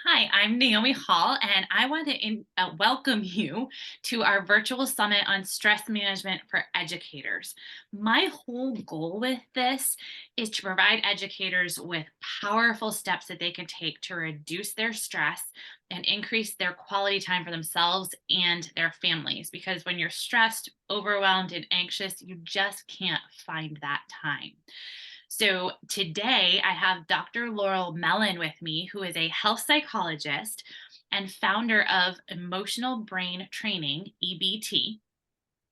Hi, I'm Naomi Hall, and I want to welcome you to our virtual summit on stress management for educators. My whole goal with this is to provide educators with powerful steps that they can take to reduce their stress and increase their quality time for themselves and their families. Because when you're stressed, overwhelmed, and anxious, you just can't find that time. So today I have Dr. Laurel Mellin with me, who is a health psychologist and founder of Emotional Brain Training, EBT,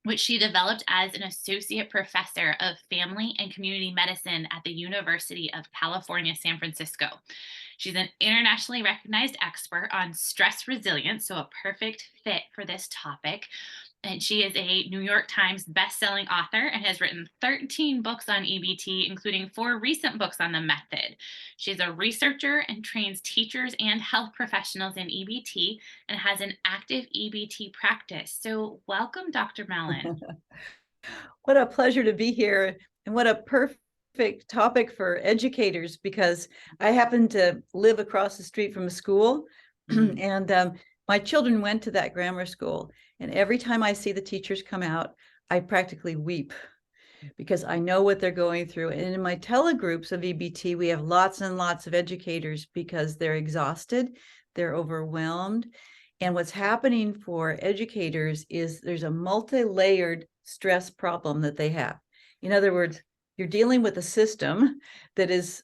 which she developed as an associate professor of family and community medicine at the University of California, San Francisco. She's an internationally recognized expert on stress resilience, so a perfect fit for this topic. And she is a New York Times bestselling author and has written 13 books on EBT, including 4 recent books on the method. She's a researcher and trains teachers and health professionals in EBT and has an active EBT practice. So, welcome, Dr. Mellon. What a pleasure to be here, and what a perfect topic for educators because I happen to live across the street from a school, Mm. and my children went to that grammar school. And every time I see the teachers come out, I practically weep because I know what they're going through. And in my telegroups of EBT, we have lots and lots of educators because they're exhausted, they're overwhelmed. And what's happening for educators is there's a multi-layered stress problem that they have. In other words, you're dealing with a system that is,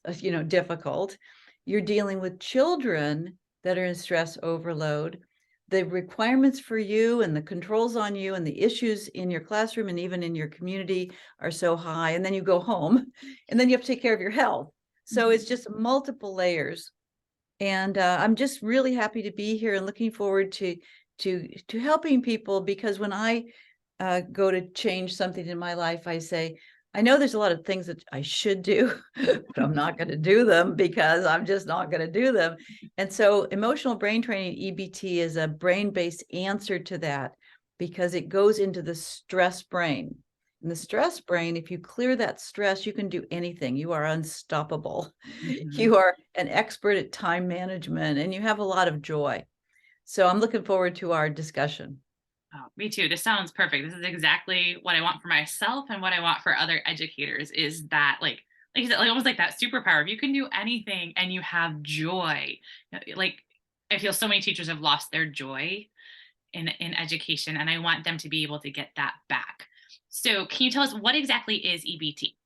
difficult. You're dealing with children that are in stress overload. The requirements for you and the controls on you and the issues in your classroom and even in your community are so high. And then you go home and then you have to take care of your health. So it's Mhm. just multiple layers. And I'm just really happy to be here and looking forward to helping people, because when I go to change something in my life, I say, I know there's a lot of things that I should do, but I'm not going to do them because I'm just not going to do them. And so emotional brain training, EBT, is a brain-based answer to that because it goes into the stress brain. In the stress brain, if you clear that stress, you can do anything. You are unstoppable. Mhm. You are an expert at time management and you have a lot of joy. So I'm looking forward to our discussion. Oh, me too. This sounds perfect. This is exactly what I want for myself and what I want for other educators is that like you said, like almost like that superpower. If you can do anything and you have joy, like I feel so many teachers have lost their joy in education, and I want them to be able to get that back. So can you tell us what exactly is EBT?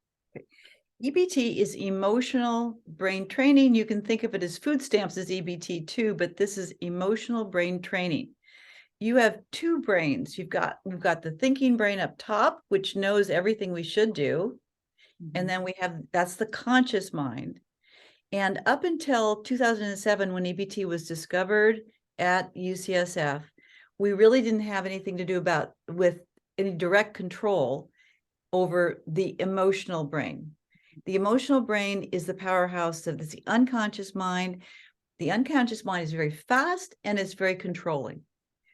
EBT is emotional brain training. You can think of it as food stamps as EBT too, but this is emotional brain training. You have two brains. We've got the thinking brain up top, which knows everything we should do. And Mhm. then that's the conscious mind. And up until 2007, when EBT was discovered at UCSF, we really didn't have anything to do with any direct control over the emotional brain. The emotional brain is the powerhouse of the unconscious mind. The unconscious mind is very fast and it's very controlling.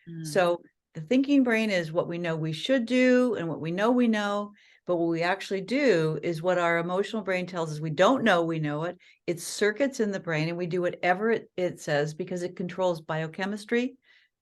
Mm. So the thinking brain is what we know we should do and what we know, but what we actually do is what our emotional brain tells us we don't know we know it. It's circuits in the brain and we do whatever it says because it controls biochemistry,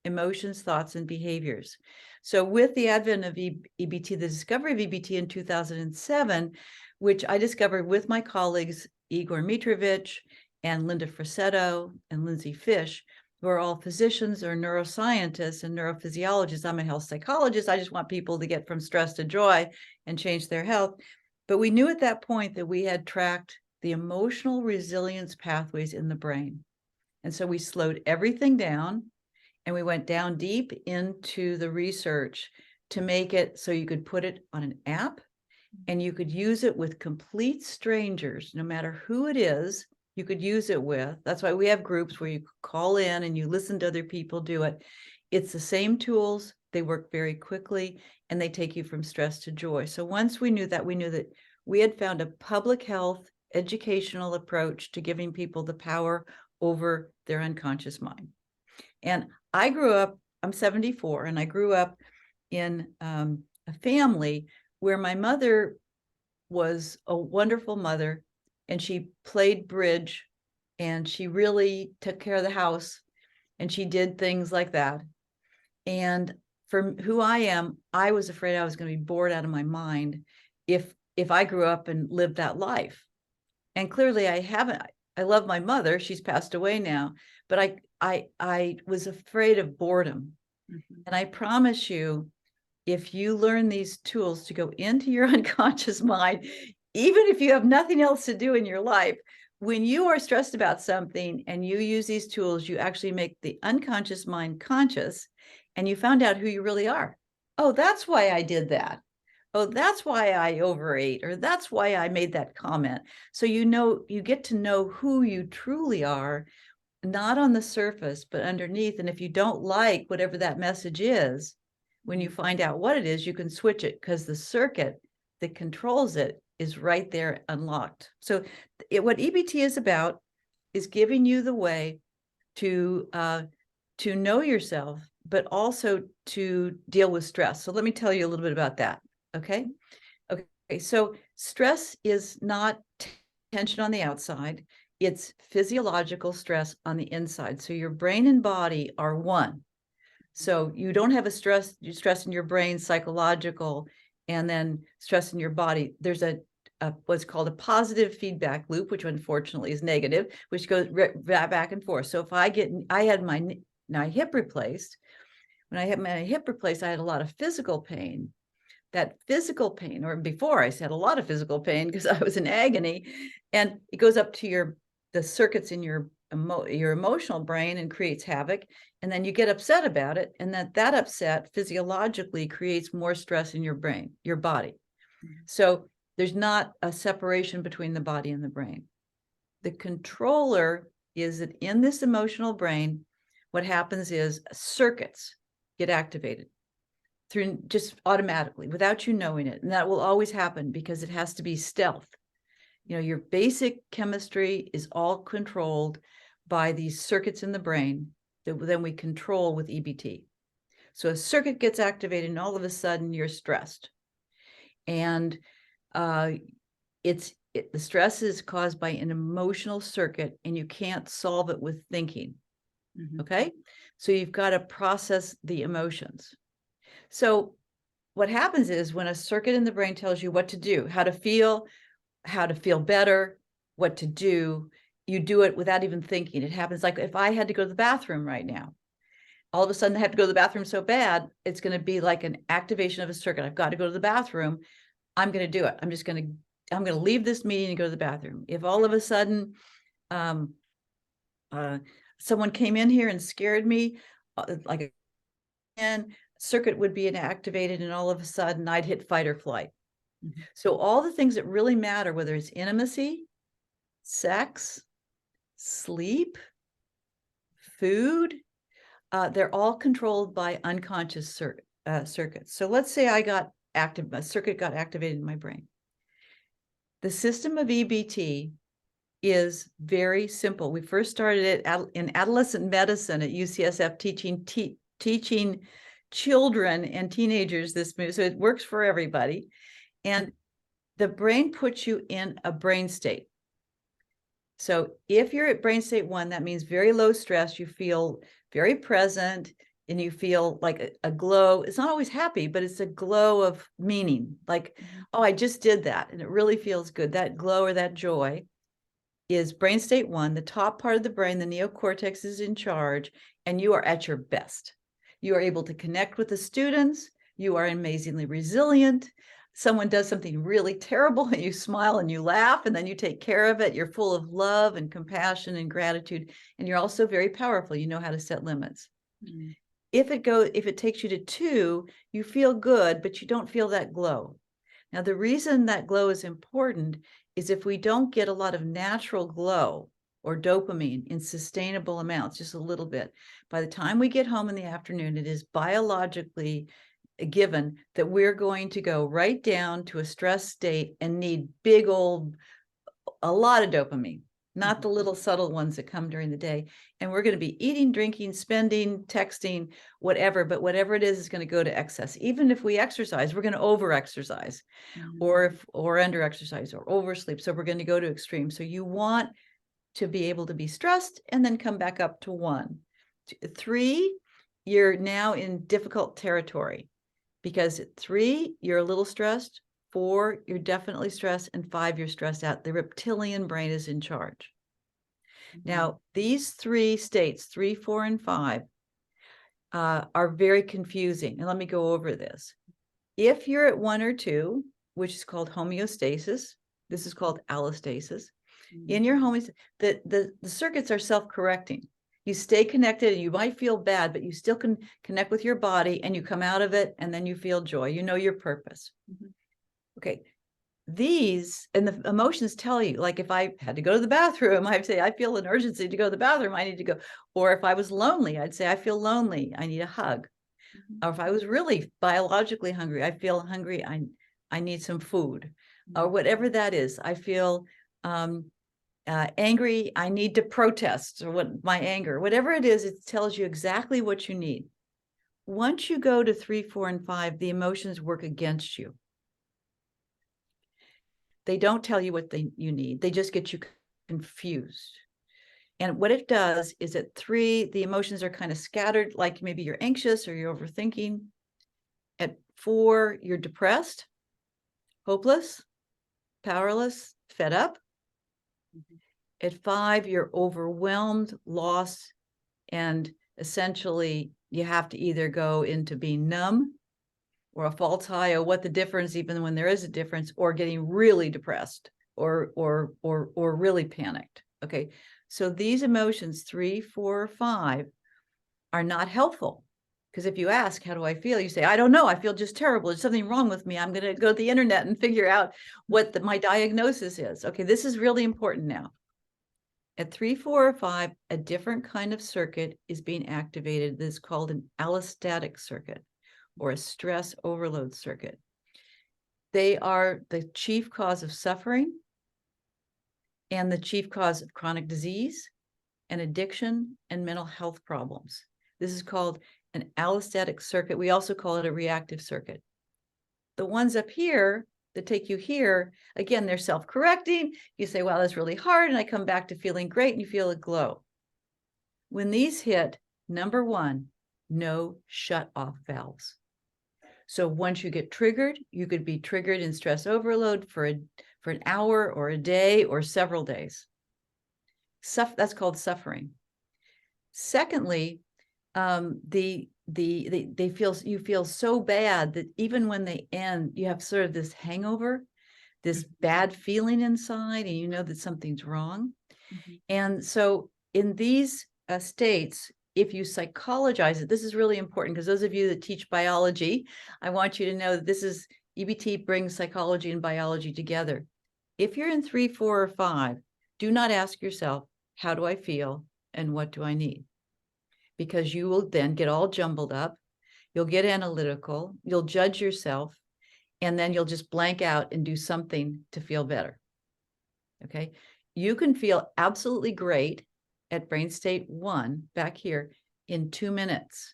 emotions, thoughts, and behaviors. So with the advent of EBT, the discovery of EBT in 2007, which I discovered with my colleagues Igor Mitrovich and Linda Frassetto and Lindsay Fish, who are all physicians or neuroscientists and neurophysiologists. I'm a health psychologist. I just want people to get from stress to joy and change their health. But we knew at that point that we had tracked the emotional resilience pathways in the brain. And so we slowed everything down and we went down deep into the research to make it so you could put it on an app and you could use it with complete strangers, no matter who it is, you could use it with. That's why we have groups where you call in and you listen to other people do it. It's the same tools, they work very quickly, and they take you from stress to joy. So once we knew that, we had found a public health educational approach to giving people the power over their unconscious mind. And I'm 74, and I grew up in a family where my mother was a wonderful mother and she played bridge and she really took care of the house, and she did things like that. And for who I am, I was afraid I was going to be bored out of my mind if I grew up and lived that life. And clearly I haven't. I love my mother. She's passed away now, but I was afraid of boredom. Mhm. And I promise you, if you learn these tools to go into your unconscious mind, even if you have nothing else to do in your life, when you are stressed about something and you use these tools, you actually make the unconscious mind conscious, and you found out who you really are. Oh, that's why I did that. Oh, that's why I overate, or that's why I made that comment. So you get to know who you truly are, not on the surface, but underneath. And if you don't like whatever that message is, when you find out what it is, you can switch it, because the circuit that controls it is right there unlocked. So what EBT is about is giving you the way to know yourself, but also to deal with stress. So let me tell you a little bit about that. Okay. Okay. So stress is not tension on the outside. It's physiological stress on the inside. So your brain and body are one. So you don't have stress in your brain, psychological, and then stress in your body. There's a what's called a positive feedback loop, which unfortunately is negative, which goes back and forth. So if I had my hip replaced. When I had my hip replaced, I had a lot of physical pain. That physical pain, or before I had a lot of physical pain because I was in agony, and it goes up to the circuits in your emotional brain and creates havoc. And then you get upset about it, and that upset physiologically creates more stress in your brain, your body. So there's not a separation between the body and the brain. The controller is that in this emotional brain, what happens is circuits get activated through just automatically without you knowing it. And that will always happen because it has to be stealth. Your basic chemistry is all controlled by these circuits in the brain that then we control with EBT. So a circuit gets activated and all of a sudden you're stressed. And the stress is caused by an emotional circuit, and you can't solve it with thinking. Okay. So you've got to process the emotions. So what happens is when a circuit in the brain tells you what to do, how to feel better, what to do, you do it without even thinking. It happens like if I had to go to the bathroom right now, all of a sudden I have to go to the bathroom so bad, it's going to be like an activation of a circuit. I've got to go to the bathroom. I'm going to do it. I'm going to leave this meeting and go to the bathroom. If all of a sudden someone came in here and scared me, like and circuit would be activated, and all of a sudden I'd hit fight or flight. So all the things that really matter, whether it's intimacy, sex, sleep, food, they're all controlled by unconscious circuits. So let's say a circuit got activated in my brain. The system of EBT is very simple. We first started it in adolescent medicine at UCSF, teaching children and teenagers this move. So it works for everybody. And the brain puts you in a brain state. So if you're at brain state 1, that means very low stress. You feel very present, and you feel like a glow. It's not always happy, but it's a glow of meaning. Like, oh, I just did that, and it really feels good. That glow or that joy is brain state 1. The top part of the brain, the neocortex, is in charge, and you are at your best. You are able to connect with the students. You are amazingly resilient. Someone does something really terrible and you smile and you laugh, and then you take care of it. You're full of love and compassion and gratitude, and you're also very powerful. You know how to set limits. If it takes you to 2, you feel good, but you don't feel that glow. Now, the reason that glow is important is if we don't get a lot of natural glow or dopamine in sustainable amounts, just a little bit, by the time we get home in the afternoon, it is biologically given that we're going to go right down to a stress state and need a lot of dopamine, not the little subtle ones that come during the day. And we're going to be eating, drinking, spending, texting, whatever, but whatever it is going to go to excess. Even if we exercise, we're going to over exercise or under exercise or oversleep. So we're going to go to extreme. So you want to be able to be stressed, and then come back up to 1. 3, you're now in difficult territory, because at 3, you're a little stressed, 4, you're definitely stressed, and 5, you're stressed out. The reptilian brain is in charge. Now, these 3 states, 3, 4, and 5, are very confusing. And let me go over this. If you're at 1 or 2, which is called homeostasis, this is called allostasis. In your homeostasis, the circuits are self-correcting. You stay connected and you might feel bad, but you still can connect with your body and you come out of it and then you feel joy. You know your purpose. Okay. These and the emotions tell you, like if I had to go to the bathroom, I'd say, I feel an urgency to go to the bathroom. I need to go. Or if I was lonely, I'd say, I feel lonely. I need a hug. Or if I was really biologically hungry, I feel hungry. I need some food, or whatever that is. I feel angry. I need to protest, or what my anger, whatever it is, it tells you exactly what you need. Once you go to 3, 4, and 5, the emotions work against you. They don't tell you what you need. They just get you confused. And what it does is at 3, the emotions are kind of scattered, like maybe you're anxious or you're overthinking. At 4, you're depressed, hopeless, powerless, fed up. At 5, you're overwhelmed, lost, and essentially you have to either go into being numb or a false high, or what the difference, even when there is a difference, or getting really depressed or really panicked. Okay. So these emotions, 3, 4, 5, are not helpful. Because if you ask, how do I feel? You say, I don't know. I feel just terrible. There's something wrong with me. I'm going to go to the internet and figure out what my diagnosis is. Okay, this is really important now. At 3, 4, or 5, a different kind of circuit is being activated. This is called an allostatic circuit or a stress overload circuit. They are the chief cause of suffering and the chief cause of chronic disease and addiction and mental health problems. This is called an allostatic circuit. We also call it a reactive circuit. The ones up here that take you here, again, they're self-correcting. You say, wow, that's really hard. And I come back to feeling great, and you feel a glow. When these hit, number 1, no shut-off valves. So once you get triggered, you could be triggered in stress overload for an hour or a day or several days. That's called suffering. Secondly, you feel so bad that even when they end, you have sort of this hangover, this bad feeling inside, and you know that something's wrong. And so in these states, if you psychologize it, this is really important, because those of you that teach biology, I want you to know that this is EBT brings psychology and biology together. If you're in 3, 4, or 5, do not ask yourself, how do I feel and what do I need? Because you will then get all jumbled up. You'll get analytical. You'll judge yourself. And then you'll just blank out and do something to feel better. Okay. You can feel absolutely great at brain state 1 back here in 2 minutes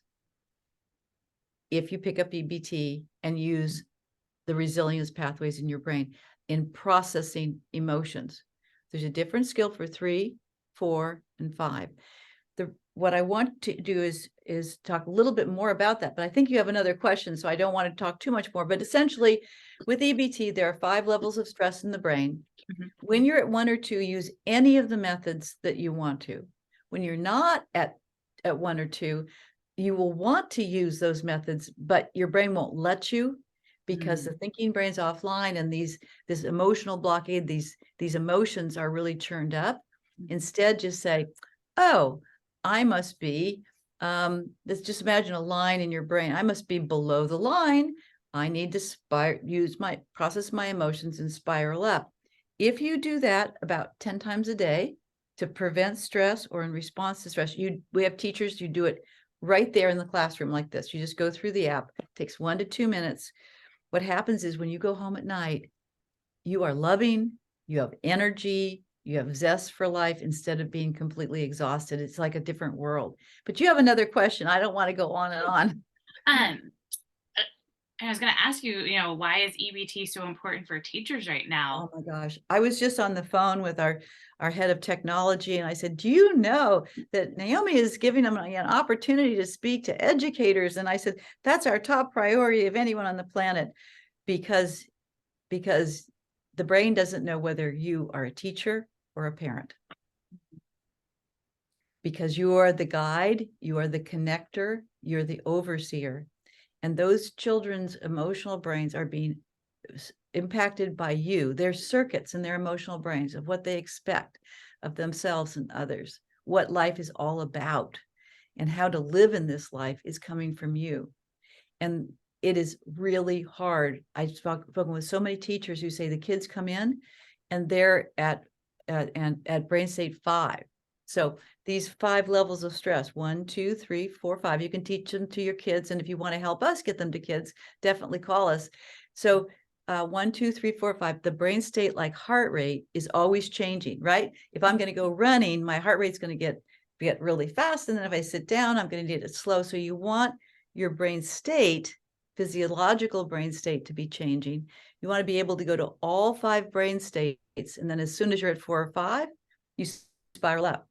if you pick up EBT and use the resilience pathways in your brain in processing emotions. There's a different skill for 3, 4, and 5. What I want to do is talk a little bit more about that, but I think you have another question, so I don't want to talk too much more. But essentially, with EBT, there are 5 levels of stress in the brain. When you're at 1 or 2, use any of the methods that you want to. When you're not at 1 or 2, you will want to use those methods, but your brain won't let you, because the thinking brain's offline, and this emotional blockade, these emotions are really churned up. Instead, just say, oh, I must be, let's just imagine a line in your brain. I must be below the line. I need to process my emotions and spiral up. If you do that about 10 times a day to prevent stress or in response to stress, we have teachers, you do it right there in the classroom like this. You just go through the app. It takes 1 to 2 minutes. What happens is when you go home at night, you are loving, you have energy, you have zest for life instead of being completely exhausted. It's like a different world. But you have another question. I don't want to go on and on. And I was going to ask you, why is EBT so important for teachers right Oh now? my gosh. I was just on the phone with our head of technology, and I said, do you know that Naomi is giving them an opportunity to speak to educators? And I said, that's our top priority of anyone on the planet, because because the brain doesn't know whether you are a teacher or a parent, because you are the guide, you are the connector, you're the overseer. And those children's emotional brains are being impacted by you. Their circuits in their emotional brains of what they expect of themselves and others, what life is all about, and how to live in this life is coming from you. And it is really hard. I've spoken with so many teachers who say the kids come in and they're at brain state 5. So these 5 levels of stress, 1, 2, 3, 4, 5, you can teach them to your kids. And if you want to help us get them to kids, definitely call us. So 1, 2, 3, 4, 5, the brain state, like heart rate, is always changing, right? If I'm going to go running, my heart rate's going to get really fast. And then if I sit down, I'm going to get it slow. So you want your brain state, physiological brain state, to be changing. You want to be able to go to all 5 brain states. And then as soon as you're at 4 or 5, you spiral out.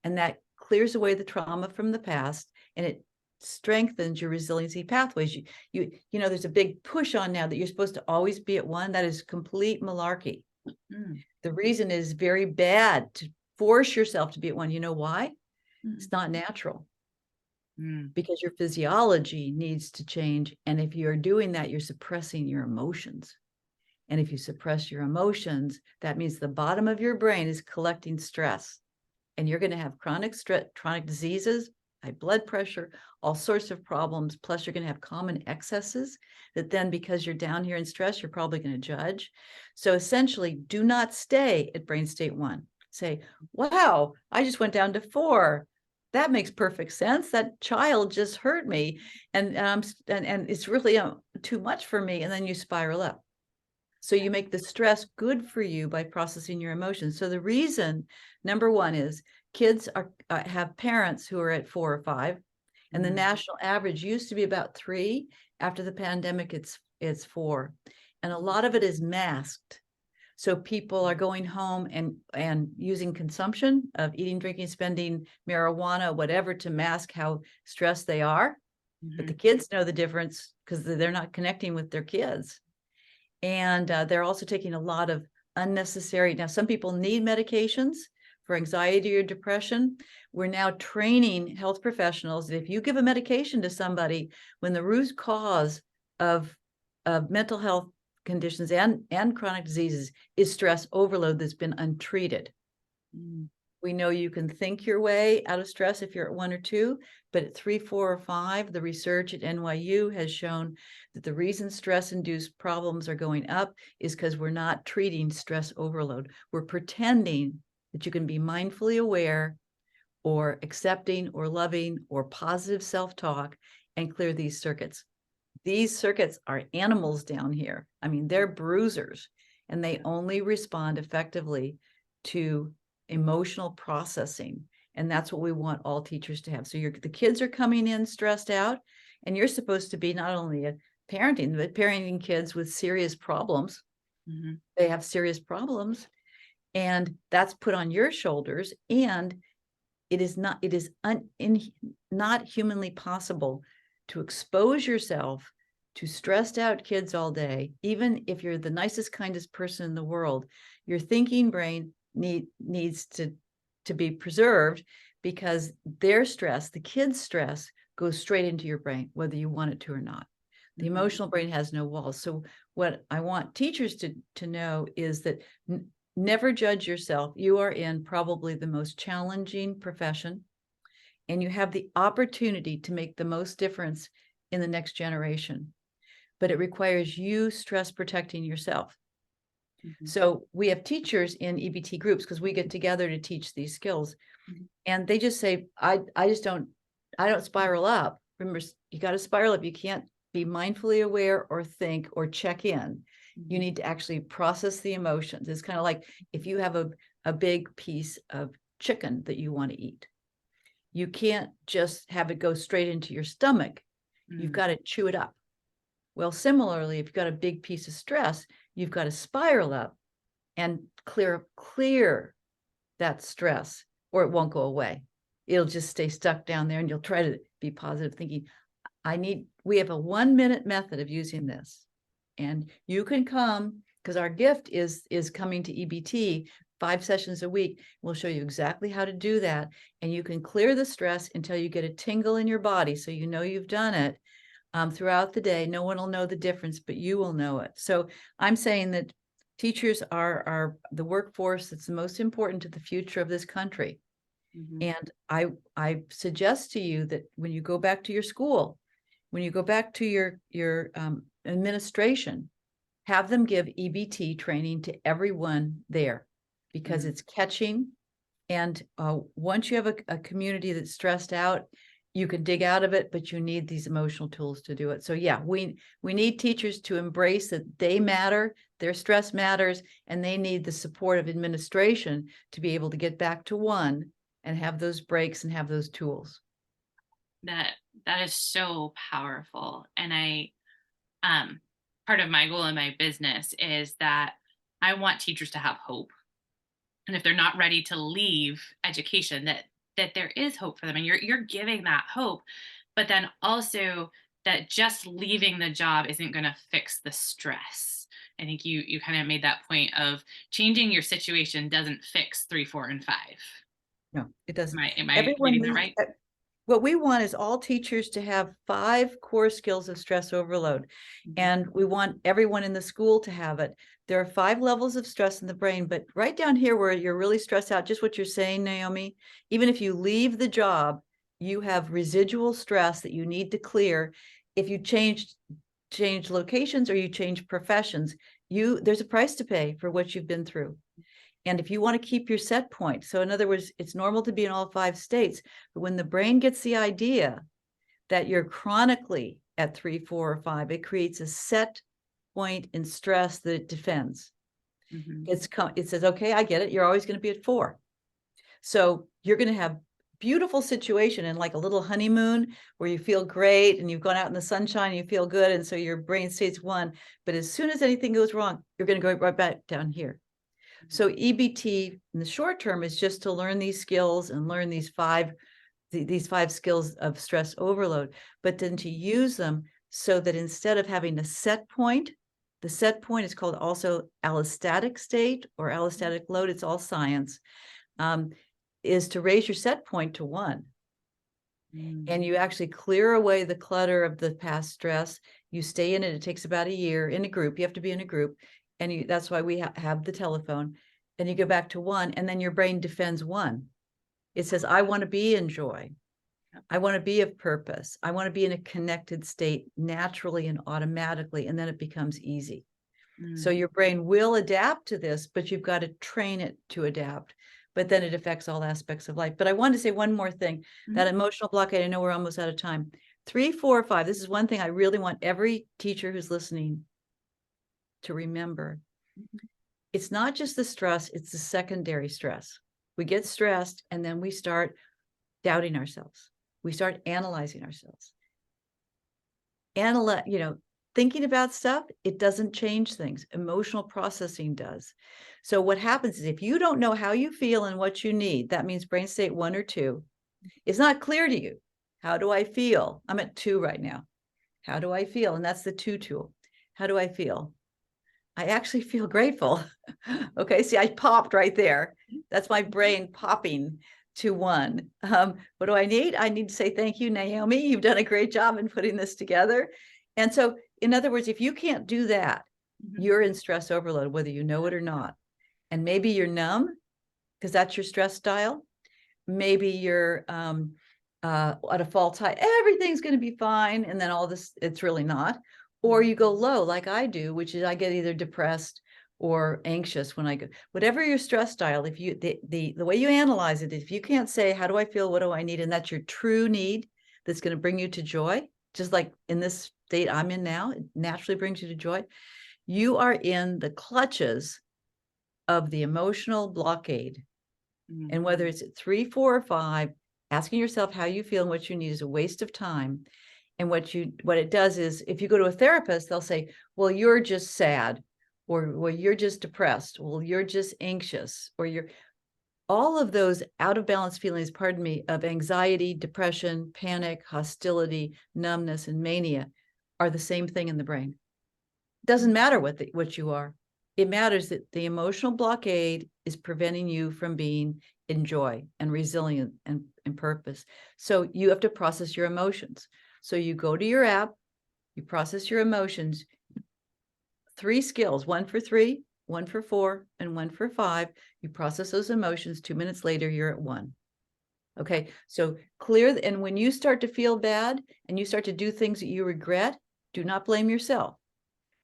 And that clears away the trauma from the past, and it strengthens your resiliency pathways. You know, there's a big push on now that you're supposed to always be at 1. That is complete malarkey. Mm, The reason is very bad to force yourself to be at 1. You know why? It's not natural, mm, because your physiology needs to change. And if you're doing that, you're suppressing your emotions. And if you suppress your emotions, that means the bottom of your brain is collecting stress. And you're going to have chronic stress, chronic diseases, high blood pressure, all sorts of problems. Plus, you're going to have common excesses that then, because you're down here in stress, you're probably going to judge. So essentially, do not stay at brain state 1. Say, wow, I just went down to 4. That makes perfect sense. That child just hurt me, and it's really too much for me. And then you spiral up. So you make the stress good for you by processing your emotions. So the reason, number 1, is kids have parents who are at 4 or 5, and the mm, national average used to be about 3. After the pandemic, it's 4, and a lot of it is masked. So people are going home and using consumption of eating, drinking, spending, marijuana, whatever, to mask how stressed they are. But the mhm, kids know the difference because they're not connecting with their kids. And they're also taking a lot of unnecessary. Now, some people need medications for anxiety or depression. We're now training health professionals that if you give a medication to somebody when the root cause of mental health conditions and chronic diseases is stress overload that's been untreated. mm, We know you can think your way out of stress if you're at 1 or 2, but at 3, 4, or 5, the research at NYU has shown that the reason stress-induced problems are going up is because we're not treating stress overload. We're pretending that you can be mindfully aware or accepting or loving or positive self-talk and clear these circuits. These circuits are animals down here. I mean, they're bruisers, and they only respond effectively to emotional processing. And that's what we want all teachers to have. So the kids are coming in stressed out, and you're supposed to be not only a parenting, but parenting kids with serious problems. mhm, They have serious problems, and that's put on your shoulders. And it is not humanly possible to expose yourself to stressed out kids all day. Even if you're the nicest, kindest person in the world, your thinking brain needs to be preserved, because their stress, the kids' stress, goes straight into your brain, whether you want it to or not. The mhm, emotional brain has no walls. So what I want teachers to know is that never judge yourself. You are in probably the most challenging profession, and you have the opportunity to make the most difference in the next generation. But it requires you stress protecting yourself. mhm, So we have teachers in EBT groups, because we get together to teach these skills. mhm, And they just say, I don't spiral up. Remember, you got to spiral up. You can't be mindfully aware or think or check in. You mhm, need to actually process the emotions. It's kind of like if you have a big piece of chicken that you want to eat. You can't just have it go straight into your stomach. You've mm, got to chew it up. Well, similarly, if you've got a big piece of stress, you've got to spiral up and clear that stress, or it won't go away. It'll just stay stuck down there, and you'll try to be positive thinking. We have a 1-minute method of using this, and you can come, because our gift is coming to EBT 5 sessions a week. We'll show you exactly how to do that, and you can clear the stress until you get a tingle in your body, so you know you've done it. Throughout the day, no one will know the difference, but you will know it. So I'm saying that teachers are the workforce that's the most important to the future of this country. Mhm. And I suggest to you that when you go back to your school, when you go back to your administration, have them give EBT training to everyone there, because Mm. it's catching. And once you have a community that's stressed out, you can dig out of it, but you need these emotional tools to do it. So yeah, we need teachers to embrace that they matter, their stress matters, and they need the support of administration to be able to get back to one and have those breaks and have those tools. That that is so powerful. And um part of my goal in my business is that I want teachers to have hope. And if they're not ready to leave education, that there is hope for them, and you're giving that hope. But then also that just leaving the job isn't going to fix the stress. I think you kind of made that point of changing your situation doesn't fix 3, 4, and 5. No, it doesn't. Am I Everyone reading that needs, right? what we want is all teachers to have 5 core skills of stress overload. Mhm. And we want everyone in the school to have it. There are 5 levels of stress in the brain, but right down here where you're really stressed out, just what you're saying, Naomi, even if you leave the job, you have residual stress that you need to clear. If you change locations or you change professions, there's a price to pay for what you've been through. And if you want to keep your set point, so in other words, it's normal to be in all 5 states, but when the brain gets the idea that you're chronically at 3, 4, or 5, it creates a set point in stress that it defends. Mhm. It says, okay, I get it. You're always going to be at 4. So you're going to have beautiful situation and like a little honeymoon where you feel great and you've gone out in the sunshine and you feel good. And so your brain stays 1. But as soon as anything goes wrong, you're going to go right back down here. So EBT in the short term is just to learn these skills and learn these 5 skills of stress overload, but then to use them so that instead of having a set point, the set point is called also allostatic state or allostatic load. It's all science, is to raise your set point to 1. Mm. And you actually clear away the clutter of the past stress. You stay in it. It takes about a year in a group. You have to be in a group. And that's why we have the telephone. And you go back to 1, and then your brain defends 1. It says, I want to be in joy. Yep. I want to be of purpose. I want to be in a connected state naturally and automatically. And then it becomes easy. So Mm. your brain will adapt to this, but you've got to train it to adapt. But then it affects all aspects of life. But I wanted to say one more thing, Mhm. that emotional blockade. I know we're almost out of time. 3, 4, 5. This is one thing I really want every teacher who's listening to remember. Mhm. It's not just the stress, it's the secondary stress. We get stressed and then we start doubting ourselves. We start analyzing ourselves. Thinking about stuff, it doesn't change things. Emotional processing does. So what happens is if you don't know how you feel and what you need, that means brain state 1 or 2, it's not clear to you. How do I feel? I'm at 2 right now. How do I feel? And that's the 2 tool. How do I feel? I actually feel grateful. Okay, see, I popped right there. That's my brain popping to 1. What do I need? I need to say thank you, Naomi. You've done a great job in putting this together. And so, in other words, if you can't do that, Mhm. you're in stress overload, whether you know it or not. And maybe you're numb because that's your stress style. Maybe you're at a false high. Everything's going to be fine, and then all this, it's really not. Or you go low, like I do, which is I get either depressed or anxious when I go. Whatever your stress style, if you the way you analyze it, if you can't say how do I feel, what do I need, and that's your true need, that's going to bring you to joy. Just like in this state I'm in now, it naturally brings you to joy. You are in the clutches of the emotional blockade. And Mhm. whether it's at 3, 4, or 5, asking yourself how you feel and what you need is a waste of time. And what it does is, if you go to a therapist, they'll say, well, you're just sad, or well, you're just depressed, well, you're just anxious, or you're all of those out of balance feelings, pardon me, of anxiety, depression, panic, hostility, numbness, and mania are the same thing in the brain. It doesn't matter what you are. It matters that the emotional blockade is preventing you from being in joy and resilient and purpose. So you have to process your emotions. So you go to your app, you process your emotions, 3 skills, 1 for 3, 1 for 4, and 1 for 5. You process those emotions. 2 minutes later, you're at 1. Okay, so clear. And when you start to feel bad and you start to do things that you regret, do not blame yourself.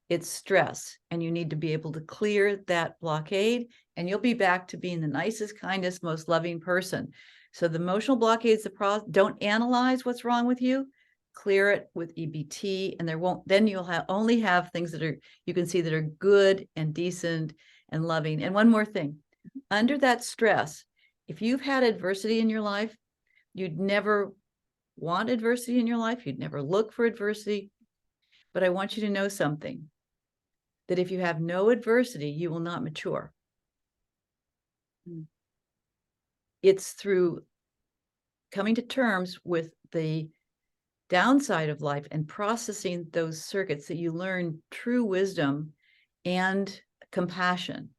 It's stress, and you need to be able to clear that blockade, and you'll be back to being the nicest, kindest, most loving person. So the emotional blockade is the problem. Don't analyze what's wrong with you. Clear it with EBT, and then you'll only have things that you can see that are good and decent and loving. And one more thing, under that stress, if you've had adversity in your life, you'd never want adversity in your life. You'd never look for adversity. But I want you to know something, that if you have no adversity, you will not mature. It's through coming to terms with the downside of life and processing those circuits that you learn true wisdom and compassion,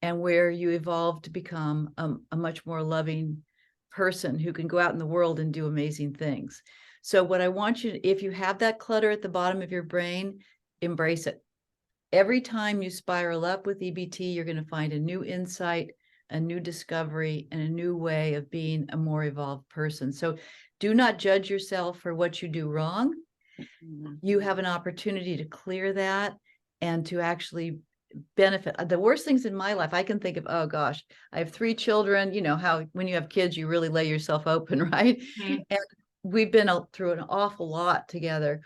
and where you evolve to become a much more loving person who can go out in the world and do amazing things. So what I want you to, if you have that clutter at the bottom of your brain, embrace it. Every time you spiral up with EBT, you're going to find a new insight, a new discovery, and a new way of being a more evolved person. So do not judge yourself for what you do wrong. You have an opportunity to clear that and to actually benefit. The worst things in my life, I can think of, oh gosh, I have 3 children. You know how when you have kids, you really lay yourself open, right? Mm-hmm. And we've been through an awful lot together.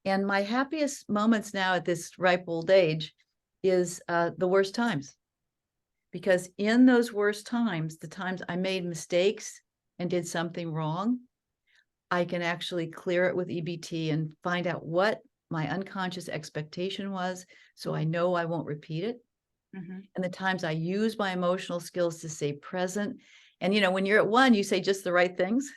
And my happiest moments now at this ripe old age is the worst times. Because in those worst times, the times I made mistakes and did something wrong, I can actually clear it with EBT and find out what my unconscious expectation was, so I know I won't repeat it. Mm-hmm. And the times I use my emotional skills to stay present. And, you know, when you're at 1, you say just the right things.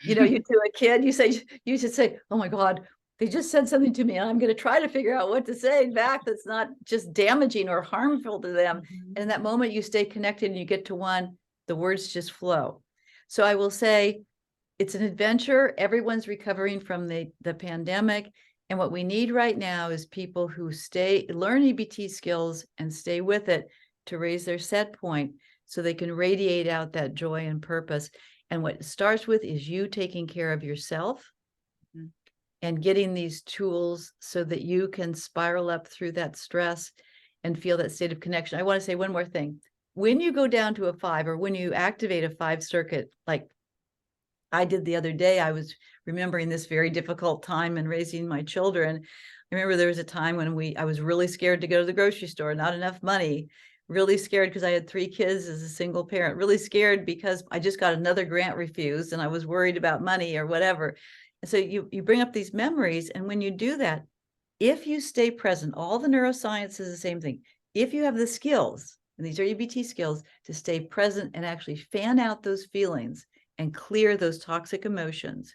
You know, you to a kid, you should say, oh my God, they just said something to me, and I'm going to try to figure out what to say back that's not just damaging or harmful to them. Mm-hmm. And in that moment, you stay connected and you get to 1, the words just flow. So I will say it's an adventure. Everyone's recovering from the pandemic. And what we need right now is people who learn EBT skills and stay with it to raise their set point so they can radiate out that joy and purpose. And what it starts with is you taking care of yourself and getting these tools so that you can spiral up through that stress and feel that state of connection. I want to say one more thing. When you go down to a 5, or when you activate a 5 circuit, like I did the other day, I was remembering this very difficult time in raising my children. I remember there was a time when I was really scared to go to the grocery store, not enough money, really scared because I had 3 kids as a single parent, really scared because I just got another grant refused and I was worried about money or whatever. And so you bring up these memories, and when you do that, if you stay present, all the neuroscience is the same thing. If you have the skills, and these are EBT skills, to stay present and actually fan out those feelings and clear those toxic emotions,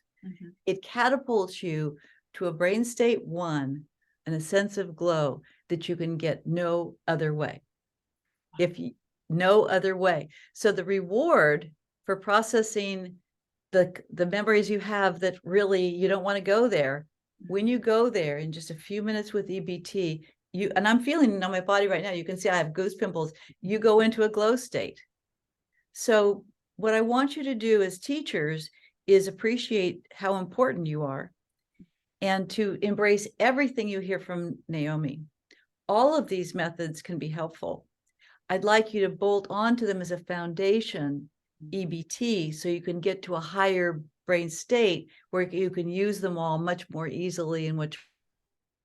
it catapults you to a brain state 1 and a sense of glow that you can get no other way. No other way. So the reward for processing the memories you have that really you don't want to go there, when you go there in just a few minutes with EBT, and I'm feeling it on my body right now, you can see I have goose pimples, you go into a glow state. So what I want you to do as teachers is appreciate how important you are and to embrace everything you hear from Naomi. All of these methods can be helpful. I'd like you to bolt onto them as a foundation, EBT, so you can get to a higher brain state where you can use them all much more easily and much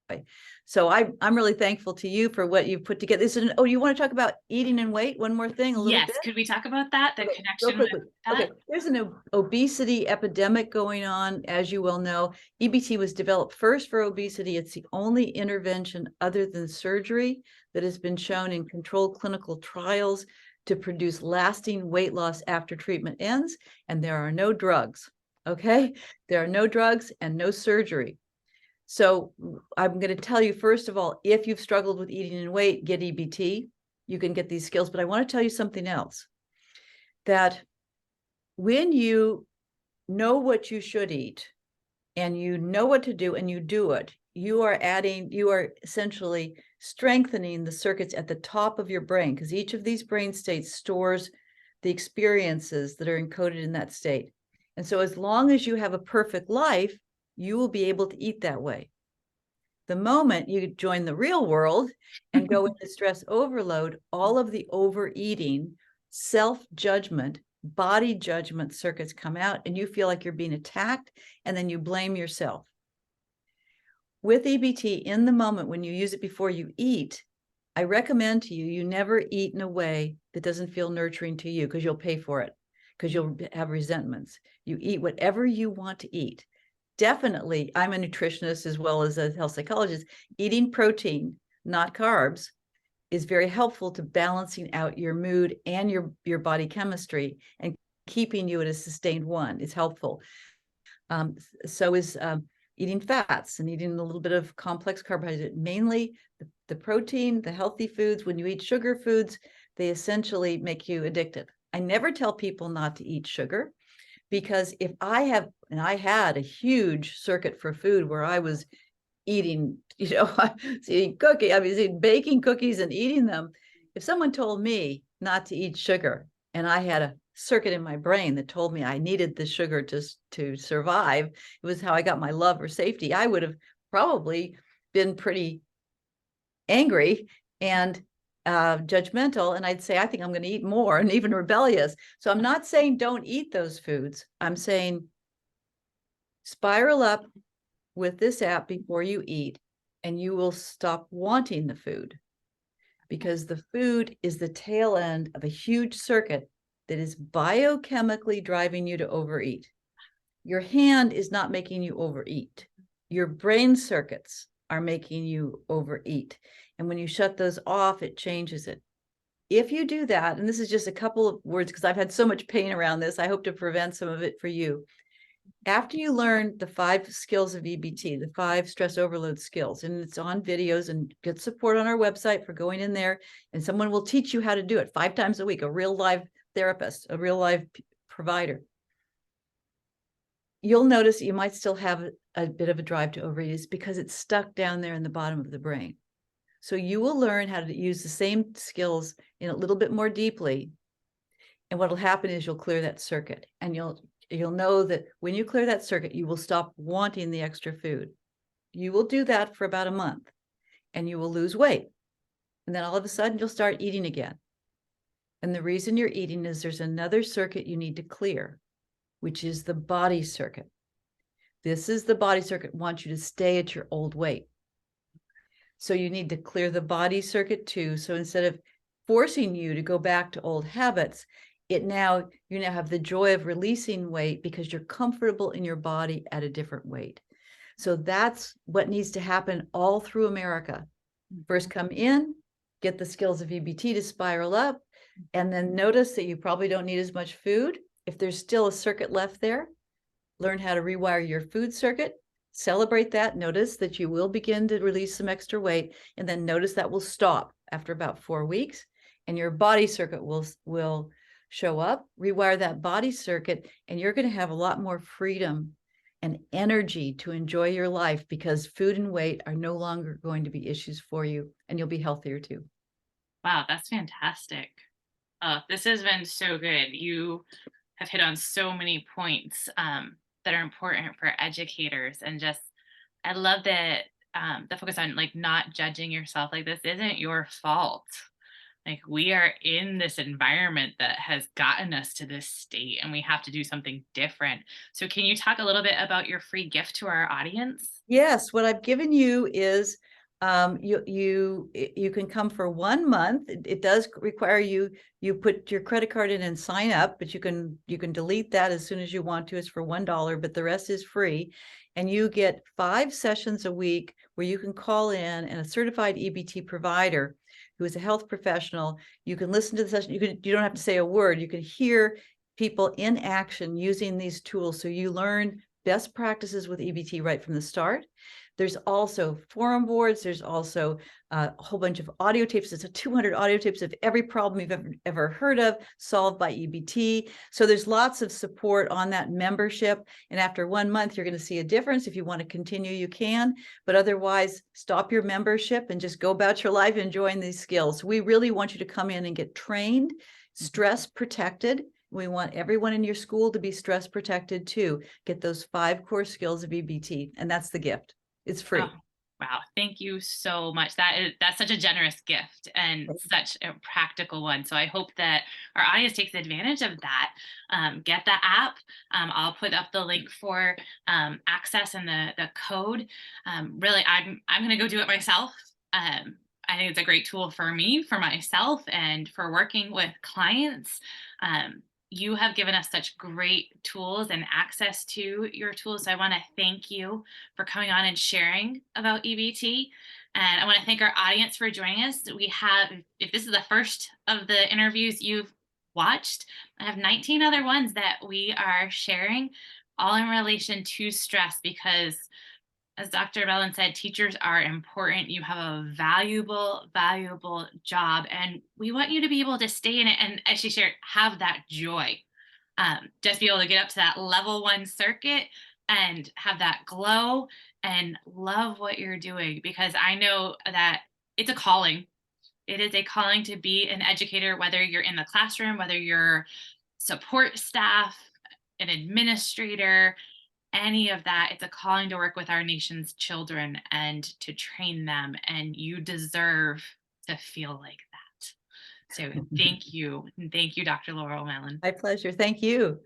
way. So I'm really thankful to you for what you've put together. This is oh, you want to talk about eating and weight one more thing, a little Yes, bit? could we talk about that, the Okay, real connection with quickly. that? Okay, there's an obesity epidemic going on, as you well know. EBT was developed first for obesity. It's the only intervention other than surgery that has been shown in controlled clinical trials to produce lasting weight loss after treatment ends, and there are no drugs. Okay, there are no drugs and no surgery. So I'm going to tell you, first of all, if you've struggled with eating and weight, get EBT. You can get these skills, but I want to tell you something else, that when you know what you should eat and you know what to do and you do it, you are essentially strengthening the circuits at the top of your brain, because each of these brain states stores the experiences that are encoded in that state. And so as long as you have a perfect life, you will be able to eat that way. The moment you join the real world and go into stress overload, all of the overeating, self-judgment, body judgment circuits come out, and you feel like you're being attacked, and then you blame yourself. With EBT, in the moment when you use it before you eat, I recommend to you, you never eat in a way that doesn't feel nurturing to you, because you'll pay for it, because you'll have resentments. You eat whatever you want to eat. Definitely, I'm a nutritionist as well as a health psychologist. Eating protein, not carbs, is very helpful to balancing out your mood and your body chemistry, and keeping you at a sustained one is helpful. So is eating fats and eating a little bit of complex carbohydrate, mainly the protein, the healthy foods. When you eat sugar foods, they essentially make you addicted. I never tell people not to eat sugar, because if I have, and I had a huge circuit for food where I was eating, I was eating cookie, I was eating baking cookies and eating them. If someone told me not to eat sugar, and I had a circuit in my brain that told me I needed the sugar to survive, it was how I got my love or safety, I would have probably been pretty angry and judgmental, and I'd say, I think I'm going to eat more, and even rebellious. So I'm not saying don't eat those foods. I'm saying spiral up with this app before you eat, and you will stop wanting the food, because the food is the tail end of a huge circuit that is biochemically driving you to overeat. Your hand is not making you overeat. Your brain circuits are making you overeat. And when you shut those off, it changes it. If you do that, and this is just a couple of words because I've had so much pain around this, I hope to prevent some of it for you. After you learn the 5 skills of EBT, the 5 stress overload skills, and it's on videos, and get support on our website for going in there, and someone will teach you how to do it 5 times a week, a real live therapist, a real live provider. You'll notice you might still have a bit of a drive to overeat, because it's stuck down there in the bottom of the brain. So you will learn how to use the same skills in a little bit more deeply. And what will happen is you'll clear that circuit, and you'll know that when you clear that circuit, you will stop wanting the extra food. You will do that for about a month, and you will lose weight. And then all of a sudden you'll start eating again. And the reason you're eating is there's another circuit you need to clear, which is the body circuit. This is the body circuit wants you to stay at your old weight. So you need to clear the body circuit too. So instead of forcing you to go back to old habits, you now have the joy of releasing weight, because you're comfortable in your body at a different weight. So that's what needs to happen all through America. First, come in, get the skills of EBT to spiral up, and then notice that you probably don't need as much food. If there's still a circuit left there, learn how to rewire your food circuit, celebrate that, notice that you will begin to release some extra weight, and then notice that will stop after about 4 weeks, and your body circuit will show up, rewire that body circuit, and you're going to have a lot more freedom and energy to enjoy your life, because food and weight are no longer going to be issues for you, and you'll be healthier too. Wow, that's fantastic. This has been so good. You have hit on so many points that are important for educators, and just I love that the focus on like not judging yourself. Like, this isn't your fault. Like, we are in this environment that has gotten us to this state, and we have to do something different. So, can you talk a little bit about your free gift to our audience? Yes, what I've given you is, you can come for 1 month. It does require you put your credit card in and sign up, but you can delete that as soon as you want to. It's for $1, but the rest is free. And you get 5 sessions a week where you can call in, and a certified EBT provider who is a health professional, you can listen to the session. You don't have to say a word. You can hear people in action using these tools. So you learn best practices with EBT right from the start. There's also forum boards. There's also a whole bunch of audio tapes. It's a 200 audio tapes of every problem you've ever heard of solved by EBT. So there's lots of support on that membership. And after 1 month, you're going to see a difference. If you want to continue, you can. But otherwise, stop your membership and just go about your life enjoying these skills. We really want you to come in and get trained, stress protected. We want everyone in your school to be stress protected too. Get those 5 core skills of EBT, and that's the gift. It's Oh, free. wow. Thank you so much. That's such a generous gift and such a practical one. So I hope that our audience takes advantage of that. Get the app. I'll put up the link for access and the code. Really, I'm going to go do it myself. I think it's a great tool for me, for myself, and for working with clients. You have given us such great tools and access to your tools. So I want to thank you for coming on and sharing about EBT. And I want to thank our audience for joining us. We have, if this is the first of the interviews you've watched, I have 19 other ones that we are sharing, all in relation to stress, because as Dr. Mellin said, teachers are important. You have a valuable, valuable job, and we want you to be able to stay in it. And as she shared, have that joy. Just be able to get up to that level 1 circuit and have that glow and love what you're doing, because I know that it's a calling. It is a calling to be an educator, whether you're in the classroom, whether you're support staff, an administrator, any of that. It's a calling to work with our nation's children and to train them, and you deserve to feel like that. So thank you. And thank you, Dr. Laurel Mellon. My pleasure. Thank you.